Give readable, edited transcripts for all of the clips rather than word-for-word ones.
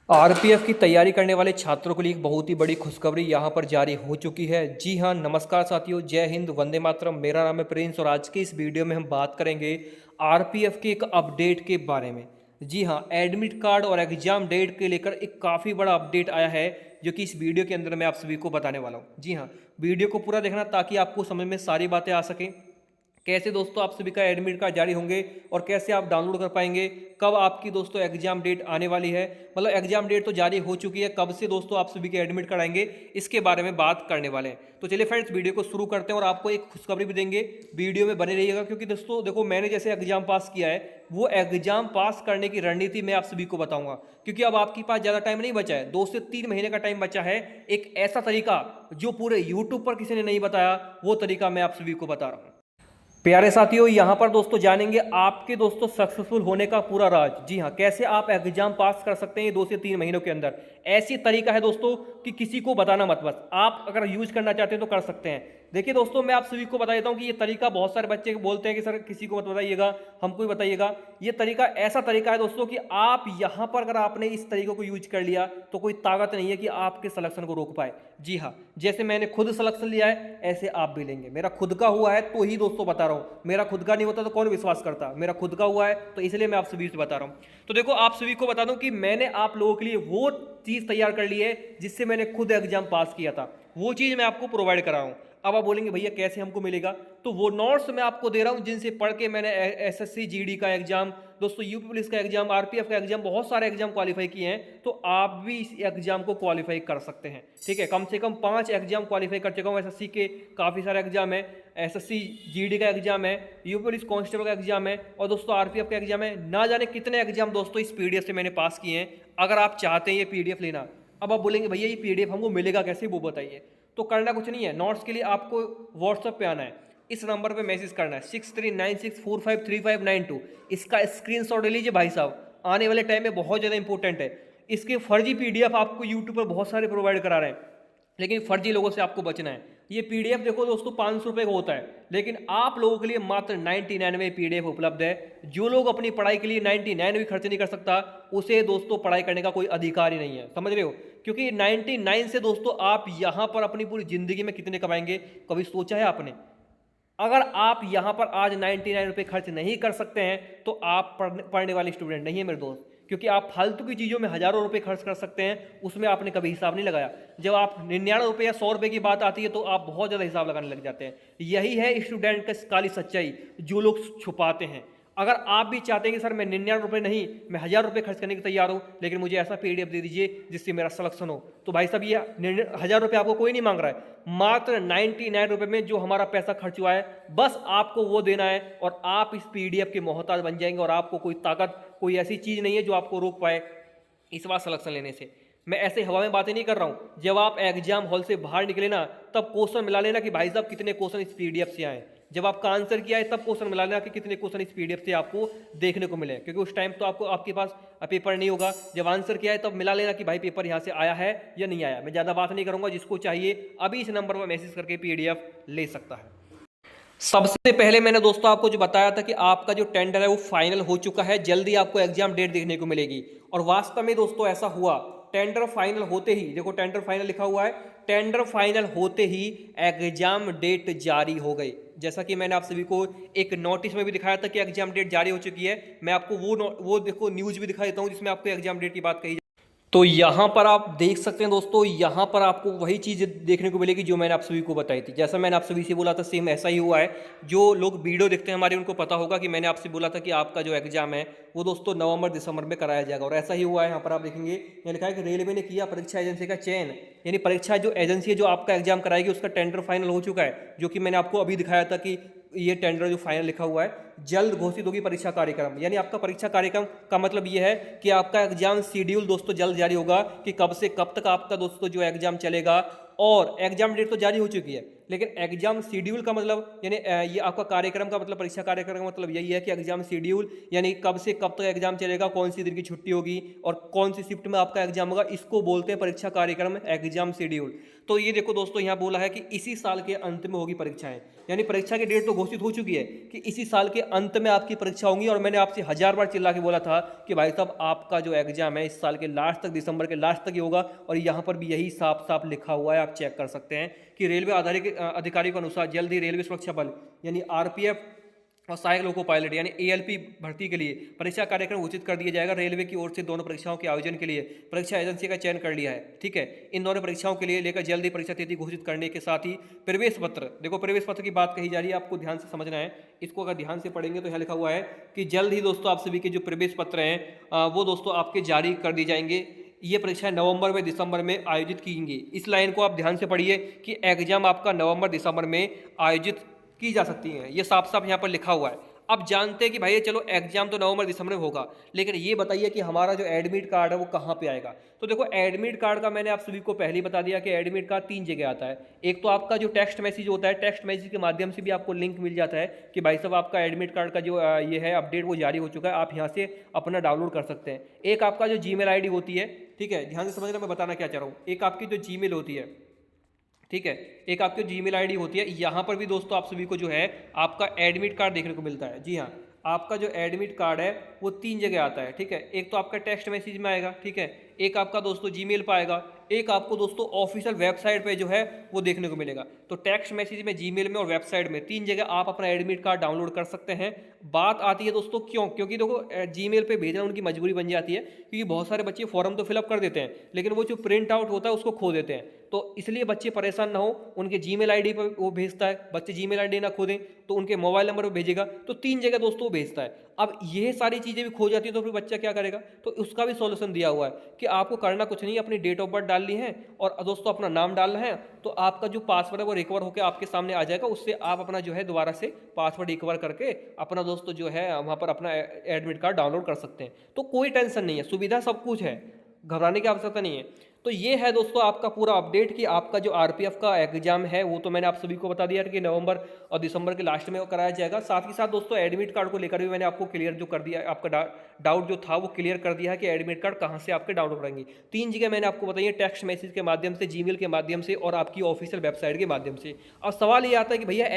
RPF की तैयारी करने वाले छात्रों के लिए एक बहुत ही बड़ी खुशखबरी यहाँ पर जारी हो चुकी है। जी हाँ, नमस्कार साथियों, जय हिंद, वंदे मातरम। मेरा नाम है प्रिंस और आज के इस वीडियो में हम बात करेंगे आरपीएफ के एक अपडेट के बारे में। जी हाँ, एडमिट कार्ड और एग्जाम डेट के लेकर एक काफ़ी बड़ा अपडेट आया है जो कि इस वीडियो के अंदर मैं आप सभी को बताने वाला हूँ। जी हाँ, वीडियो को पूरा देखना ताकि आपको समझ में सारी बातें आ सकें। कैसे दोस्तों आप सभी का एडमिट कार्ड जारी होंगे और कैसे आप डाउनलोड कर पाएंगे, कब आपकी दोस्तों एग्जाम डेट आने वाली है, मतलब एग्जाम डेट तो जारी हो चुकी है, कब से दोस्तों आप सभी के एडमिट कार्ड आएंगे, इसके बारे में बात करने वाले हैं। तो चलिए फ्रेंड्स, वीडियो को शुरू करते हैं और आपको एक खुशखबरी भी देंगे। वीडियो में बने रहिएगा क्योंकि दोस्तों देखो, मैंने जैसे एग्जाम पास किया है वो एग्जाम पास करने की रणनीति मैं आप सभी को बताऊंगा, क्योंकि अब आपके पास ज़्यादा टाइम नहीं बचा है, 2 से 3 महीने का टाइम बचा है। एक ऐसा तरीका जो पूरे यूट्यूब पर किसी ने नहीं बताया, वो तरीका मैं आप सभी को बता रहा हूँ। प्यारे साथियों, यहाँ पर दोस्तों जानेंगे आपके दोस्तों सक्सेसफुल होने का पूरा राज। जी हाँ, कैसे आप एग्जाम पास कर सकते हैं 2 से 3 महीनों के अंदर। ऐसी तरीका है दोस्तों कि किसी को बताना मत, बस आप अगर यूज करना चाहते हैं तो कर सकते हैं। देखिए दोस्तों, मैं आप सभी को बता देता हूँ कि ये तरीका, बहुत सारे बच्चे बोलते हैं कि सर किसी को मत बताइएगा, हमको ही बताइएगा। ये तरीका ऐसा तरीका है दोस्तों कि आप यहाँ पर अगर आपने इस तरीके को यूज कर लिया तो कोई ताकत नहीं है कि आपके सिलेक्शन को रोक पाए। जी हाँ, जैसे मैंने खुद सिलेक्शन लिया है ऐसे आप भी लेंगे। मेरा खुद का हुआ है तो ही दोस्तों बता रहा हूँ, मेरा खुद का नहीं होता तो कौन विश्वास करता। मेरा खुद का हुआ है तो इसलिए मैं आप सभी से बता रहा हूँ। तो देखो, आप सभी को बता दूं कि मैंने आप लोगों के लिए वो चीज़ तैयार कर ली है जिससे मैंने खुद एग्जाम पास किया था। वो चीज़ मैं आपको प्रोवाइड करा हूँ। अब आप बोलेंगे भैया कैसे हमको मिलेगा, तो वो नोट्स मैं आपको दे रहा हूँ जिनसे पढ़ के मैंने एसएससी जीडी का एग्जाम, दोस्तों यूपी पुलिस का एग्जाम, आरपीएफ का एग्जाम, बहुत सारे एग्जाम क्वालिफाई किए हैं। तो आप भी इस एग्जाम को क्वालिफाई कर सकते हैं। ठीक है, कम से कम 5 एग्जाम क्वालिफाई कर चुका हूँ। एसएससी के काफ़ी सारे एग्जाम है, एसएससी जीडी का एग्जाम है, यूपी पुलिस कांस्टेबल का एग्जाम है और दोस्तों आरपीएफ का एग्जाम है। ना जाने कितने एग्जाम दोस्तों इस पीडीएफ से मैंने पास किए हैं। अगर आप चाहते हैं ये पीडीएफ लेना, अब आप बोलेंगे भैया ये पीडीएफ हमको मिलेगा कैसे, वो बताइए। तो करना कुछ नहीं है, नोट्स के लिए आपको व्हाट्सएप पे आना है, इस नंबर पे मैसेज करना है 6396453592। इसका स्क्रीनशॉट ले लीजिए भाई साहब, आने वाले टाइम में बहुत ज़्यादा इंपॉर्टेंट है। इसके फर्जी पीडीएफ आपको यूट्यूब पर बहुत सारे प्रोवाइड करा रहे हैं, लेकिन फर्जी लोगों से आपको बचना है। ये पीडीएफ देखो दोस्तों 500 रुपये का होता है, लेकिन आप लोगों के लिए मात्र 99 में पीडीएफ उपलब्ध है। जो लोग अपनी पढ़ाई के लिए 99 भी खर्च नहीं कर सकता, उसे दोस्तों पढ़ाई करने का कोई अधिकार ही नहीं है, समझ रहे हो। क्योंकि 99 से दोस्तों आप यहाँ पर अपनी पूरी जिंदगी में कितने कमाएंगे, कभी सोचा है आपने? अगर आप यहाँ पर आज 99 रुपये खर्च नहीं कर सकते हैं तो आप पढ़ने वाले स्टूडेंट नहीं है मेरे दोस्त। क्योंकि आप फालतू की चीज़ों में हज़ारों रुपए खर्च कर सकते हैं, उसमें आपने कभी हिसाब नहीं लगाया। जब आप 99 रुपये या 100 रुपये की बात आती है तो आप बहुत ज़्यादा हिसाब लगाने लग जाते हैं। यही है स्टूडेंट का काली सच्चाई जो लोग छुपाते हैं। अगर आप भी चाहते हैं कि सर मैं 99 रुपये नहीं, मैं 1000 रुपये खर्च करने के तैयार हूँ, लेकिन मुझे ऐसा पीडीएफ दे दीजिए जिससे मेरा सिलेक्शन हो, तो भाई साहब ये 1000 रुपये आपको कोई नहीं मांग रहा है। मात्र 99 रुपये में जो हमारा पैसा खर्च हुआ है, बस आपको वो देना है और आप इस पीडीएफ के मोहताज बन जाएंगे और आपको कोई ताकत, कोई ऐसी चीज़ नहीं है जो आपको रोक पाए इस बार सिलेक्शन लेने से। मैं ऐसे हवा में बातें नहीं कर रहा हूँ। जब आप एग्जाम हॉल से बाहर निकले ना, तब क्वेश्चन मिला लेना कि भाई साहब कितने क्वेश्चन इस पीडीएफ से आए। जब आपका आंसर किया है तब क्वेश्चन मिला लेना कि कितने क्वेश्चन इस पीडीएफ से आपको देखने को मिले, क्योंकि उस टाइम तो आपको आपके पास पेपर नहीं होगा। जब आंसर किया है तब मिला लेना कि भाई पेपर यहाँ से आया है या नहीं आया। मैं ज़्यादा बात नहीं करूँगा, जिसको चाहिए अभी इस नंबर पर मैसेज करके पीडीएफ ले सकता है। सबसे पहले मैंने दोस्तों आपको जो बताया था कि आपका जो टेंडर है वो फाइनल हो चुका है, जल्दी आपको एग्जाम डेट देखने को मिलेगी। और वास्तव में दोस्तों ऐसा हुआ, टेंडर फाइनल होते ही, देखो टेंडर फाइनल लिखा हुआ है, टेंडर फाइनल होते ही एग्जाम डेट जारी हो गई। जैसा कि मैंने आप सभी को एक नोटिस में भी दिखाया था कि एग्जाम डेट जारी हो चुकी है। मैं आपको वो देखो न्यूज़ भी दिखा देता हूँ जिसमें आपको एग्जाम डेट की बात कही। तो यहाँ पर आप देख सकते हैं दोस्तों, यहाँ पर आपको वही चीज़ देखने को मिलेगी जो मैंने आप सभी को बताई थी। जैसा मैंने आप सभी से बोला था सेम ऐसा ही हुआ है। जो लोग वीडियो देखते हैं हमारे, उनको पता होगा कि मैंने आपसे बोला था कि आपका जो एग्जाम है वो दोस्तों नवंबर दिसंबर में कराया जाएगा, और ऐसा ही हुआ है। यहाँ पर आप देखेंगे यहाँ लिखा है कि रेलवे ने किया परीक्षा एजेंसी का चयन, यानी परीक्षा जो एजेंसी है जो आपका एग्जाम कराएगी उसका टेंडर फाइनल हो चुका है, जो कि मैंने आपको अभी दिखाया था कि ये टेंडर जो फाइनल लिखा हुआ है, जल्द घोषित होगी परीक्षा कार्यक्रम। यानी आपका परीक्षा कार्यक्रम का मतलब ये है कि आपका एग्जाम शेड्यूल दोस्तों जल्द जारी होगा कि कब से कब तक आपका दोस्तों जो एग्जाम चलेगा, और एग्जाम डेट तो जारी हो चुकी है, लेकिन एग्जाम शेड्यूल का मतलब यानी ये आपका कार्यक्रम का मतलब, परीक्षा कार्यक्रम का मतलब यही है कि एग्जाम शेड्यूल यानी कब से कब तक एग्जाम चलेगा, कौन सी दिन की छुट्टी होगी और कौन सी शिफ्ट में आपका एग्जाम होगा, इसको बोलते हैं परीक्षा कार्यक्रम, एग्जाम शेड्यूल। तो ये देखो दोस्तों, यहाँ बोला है कि इसी साल के अंत में होगी परीक्षाएं, यानी परीक्षा की डेट तो घोषित हो चुकी है कि इसी साल के अंत में आपकी परीक्षा होंगी। और मैंने आपसे 1000 बार चिल्ला के बोला था कि भाई साहब आपका जो एग्जाम है इस साल के लास्ट तक, दिसंबर के लास्ट तक ही होगा। और यहाँ पर भी यही साफ साफ लिखा हुआ है, आप चेक कर सकते हैं कि रेलवे आधारित अधिकारी के अनुसार जल्द ही रेलवे सुरक्षा बल यानी आरपीएफ और सहायक लोको पायलट यानी एएलपी भर्ती के लिए परीक्षा कार्यक्रम घोषित कर दिया जाएगा। रेलवे की ओर से दोनों परीक्षाओं के आयोजन के लिए परीक्षा एजेंसी का चयन कर लिया है। ठीक है, इन दोनों परीक्षाओं के लिए लेकर जल्द ही परीक्षा तिथि घोषित करने के साथ ही प्रवेश पत्र, देखो प्रवेश पत्र की बात कही जा रही है, आपको ध्यान से समझना है इसको। अगर ध्यान से पढ़ेंगे तो यहाँ लिखा हुआ है कि जल्द ही दोस्तों आप सभी के जो प्रवेश पत्र हैं वो दोस्तों आपके जारी कर दी जाएंगे। ये परीक्षाएं नवंबर में दिसंबर में आयोजित की जाएंगी। इस लाइन को आप ध्यान से पढ़िए कि एग्जाम आपका नवंबर दिसंबर में आयोजित की जा सकती हैं, ये साफ साफ यहाँ पर लिखा हुआ है। अब जानते हैं कि भाई चलो एग्जाम तो नवंबर दिसंबर में होगा, लेकिन ये बताइए कि हमारा जो एडमिट कार्ड है वो कहाँ पे आएगा। तो देखो एडमिट कार्ड का मैंने आप सभी को पहले ही बता दिया कि एडमिट कार्ड 3 जगह आता है। एक तो आपका जो टेक्स्ट मैसेज होता है, टेक्स्ट मैसेज के माध्यम से भी आपको लिंक मिल जाता है कि भाई साहब आपका एडमिट कार्ड का जो ये है अपडेट वो जारी हो चुका है, आप यहाँ से अपना डाउनलोड कर सकते हैं। एक आपका जो जीमेल आईडी होती है, ठीक है ध्यान से समझना मैं बताना क्या चाह रहा हूँ, एक आपकी जो जीमेल होती है, ठीक है, एक आपकी जीमेल आईडी होती है, यहाँ पर भी दोस्तों आप सभी को जो है आपका एडमिट कार्ड देखने को मिलता है। जी हाँ, आपका जो एडमिट कार्ड है वो 3 जगह आता है। ठीक है, एक तो आपका टेक्स्ट मैसेज में आएगा, ठीक है, एक आपका दोस्तों जीमेल पर आएगा, एक आपको दोस्तों ऑफिशियल वेबसाइट पे जो है वो देखने को मिलेगा। तो टेक्स्ट मैसेज में, जीमेल में और वेबसाइट में 3 जगह आप अपना एडमिट कार्ड डाउनलोड कर सकते हैं। बात आती है दोस्तों क्यों, क्योंकि देखो जीमेल पे भेजना उनकी मजबूरी बन जाती है, क्योंकि बहुत सारे बच्चे फॉर्म तो फिलअप कर देते हैं लेकिन वो जो प्रिंट आउट होता है उसको खो देते हैं। तो इसलिए बच्चे परेशान ना हो, उनके जीमेल आईडी पर वो भेजता है, बच्चे जीमेल आईडी ना खो दें तो उनके मोबाइल नंबर पर भेजेगा, तो 3 जगह दोस्तों वो भेजता है। अब ये सारी चीज़ें भी खो जाती हैं तो फिर बच्चा क्या करेगा, तो उसका भी सॉल्यूशन दिया हुआ है कि आपको करना कुछ नहीं, अपनी डेट ऑफ बर्थ डालनी है और दोस्तों अपना नाम डालना है, तो आपका जो पासवर्ड है वो रिकवर होकर आपके सामने आ जाएगा। उससे आप अपना जो है दोबारा से पासवर्ड रिकवर करके अपना दोस्तों जो है वहाँ पर अपना एडमिट कार्ड डाउनलोड कर सकते हैं। तो कोई टेंशन नहीं है, सुविधा सब कुछ है, घबराने की आवश्यकता नहीं है। तो ये है दोस्तों आपका पूरा अपडेट कि आपका जो आरपीएफ का एग्जाम है वो तो मैंने आप सभी को बता दिया कि नवंबर और दिसंबर के लास्ट में वो कराया जाएगा। साथ ही साथ दोस्तों एडमिट कार्ड को लेकर भी मैंने आपको क्लियर जो कर दिया, आपका डाउट जो था वो क्लियर कर दिया है कि एडमिट कार्ड कहाँ से आपके डाउनलोड करेंगे। 3 जगह मैंने आपको बताइए, टेक्स्ट मैसेज के माध्यम से, जीमेल के माध्यम से और आपकी ऑफिशियल वेबसाइट के माध्यम से। अब सवाल ये आता है कि भैया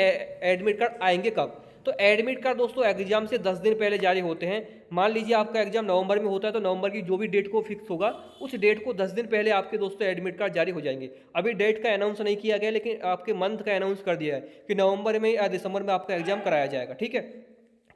एडमिट कार्ड आएंगे कब। तो एडमिट कार्ड दोस्तों एग्जाम से 10 दिन पहले जारी होते हैं। मान लीजिए आपका एग्जाम नवंबर में होता है तो नवंबर की जो भी डेट को फिक्स होगा उस डेट को 10 दिन पहले आपके दोस्तों एडमिट कार्ड जारी हो जाएंगे। अभी डेट का अनाउंस नहीं किया गया लेकिन आपके मंथ का अनाउंस कर दिया है कि नवंबर में या दिसंबर में आपका एग्जाम कराया जाएगा। ठीक है,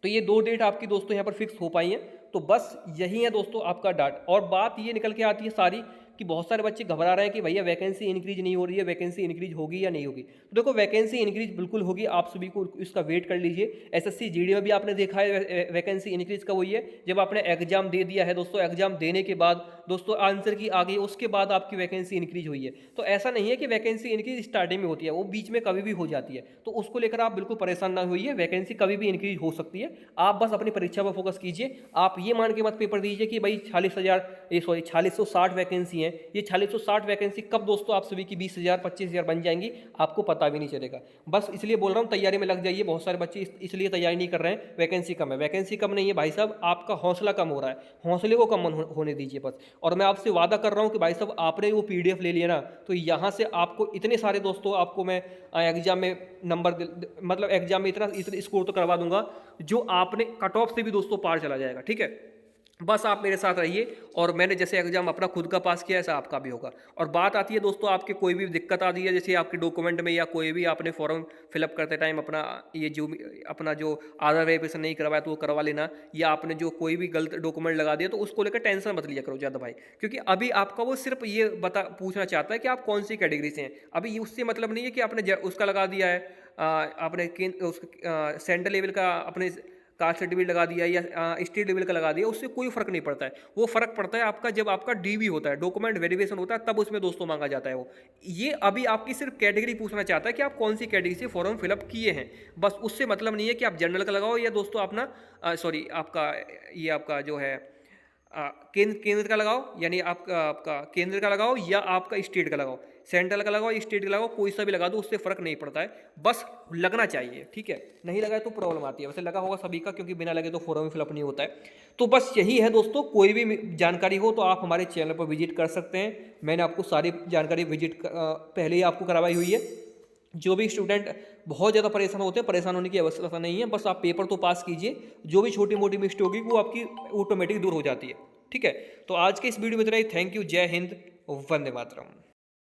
तो ये 2 डेट आपकी दोस्तों यहाँ पर फिक्स हो पाई हैं। तो बस यही है दोस्तों आपका डाट। और बात ये निकल के आती है सारी कि बहुत सारे बच्चे घबरा रहे हैं कि भैया वैकेंसी इंक्रीज नहीं हो रही है, वैकेंसी इंक्रीज होगी या नहीं होगी। तो देखो वैकेंसी इंक्रीज बिल्कुल होगी, आप सभी को इसका वेट कर लीजिए। एसएससी जीडी में भी आपने देखा है वैकेंसी इंक्रीज कब हुई है, जब आपने एग्जाम दे दिया है दोस्तों, एग्जाम देने के बाद दोस्तों आंसर की आ गई उसके बाद आपकी वैकेंसी इंक्रीज हुई है। तो ऐसा नहीं है कि वैकेंसी इंक्रीज स्टार्टिंग में होती है, वो बीच में कभी भी हो जाती है। तो उसको लेकर आप बिल्कुल परेशान ना होइए, वैकेंसी कभी भी इंक्रीज हो सकती है। आप बस अपनी परीक्षा पर फोकस कीजिए। आप ये मान के मत पेपर दीजिए कि भाई 4660 वैकेंसी है, ये 4660 वैकेंसी कब दोस्तों आप सभी की 20,000 25,000 बन जाएंगी आपको पता भी नहीं चलेगा। बस इसलिए बोल रहा हूँ तैयारी में लग जाइए। बहुत सारे बच्चे इसलिए तैयारी नहीं कर रहे हैं, वैकेंसी कम है। वैकेंसी कम नहीं है भाई साहब, आपका हौसला कम हो रहा है, हौसले को कम होने दीजिए बस। और मैं आपसे वादा कर रहा हूँ कि भाई साहब आपने वो PDF ले लिया ना, तो यहाँ से आपको इतने सारे दोस्तों आपको मैं एग्जाम में मतलब एग्जाम में इतना स्कोर तो करवा दूंगा जो आपने कट ऑफ से भी दोस्तों पार चला जाएगा। ठीक है, बस आप मेरे साथ रहिए और मैंने जैसे एग्जाम अपना खुद का पास किया ऐसा आपका भी होगा। और बात आती है दोस्तों आपके कोई भी दिक्कत आती है, जैसे आपके डॉक्यूमेंट में या कोई भी आपने फॉर्म फिलअप करते टाइम अपना ये जो अपना जो आधार वेरिफिकेशन नहीं करवाया तो वो करवा लेना, या आपने जो कोई भी गलत डॉक्यूमेंट लगा दिया तो उसको लेकर टेंशन मत लिया करो ज़्यादा भाई, क्योंकि अभी आपका वो सिर्फ ये पूछना चाहता है कि आप कौन सी कैटेगरी से हैं। अभी उससे मतलब नहीं है कि आपने उसका लगा दिया है, आपने सेंट्रल लेवल का अपने कास्ट सर्टिफिकेट लगा दिया या स्टेट लेवल का लगा दिया, उससे कोई फर्क नहीं पड़ता है। वो फर्क पड़ता है आपका जब आपका DV होता है, डॉक्यूमेंट वेरिफिकेशन होता है, तब उसमें दोस्तों मांगा जाता है वो। ये अभी आपकी सिर्फ कैटेगरी पूछना चाहता है कि आप कौन सी कैटेगरी से फॉर्म फिलअप किए हैं, बस। उससे मतलब नहीं है कि आप जनरल का लगाओ या दोस्तों अपना आपका ये आपका जो है केंद्र का लगाओ, यानी आपका केंद्र का लगाओ या आपका स्टेट का लगाओ। सेंट्रल का लगाओ, स्टेट का लगाओ, कोई सा भी लगा दो, उससे फर्क नहीं पड़ता है, बस लगना चाहिए, ठीक है। नहीं लगा है तो प्रॉब्लम आती है, वैसे लगा होगा सभी का, क्योंकि बिना लगे तो फॉर्म फिलअप नहीं होता है। तो बस यही है दोस्तों, कोई भी जानकारी हो तो आप हमारे चैनल पर विजिट कर सकते हैं। मैंने आपको सारी जानकारी पहले ही आपको करवाई हुई है। जो भी स्टूडेंट बहुत ज़्यादा परेशान होते हैं, परेशान होने की आवश्यकता नहीं है, बस आप पेपर तो पास कीजिए, जो भी छोटी मोटी मिस्टेक होगी वो आपकी ऑटोमेटिक दूर हो जाती है, ठीक है। तो आज के इस वीडियो में इतना ही। थैंक यू, जय हिंद, वंदे मातरम।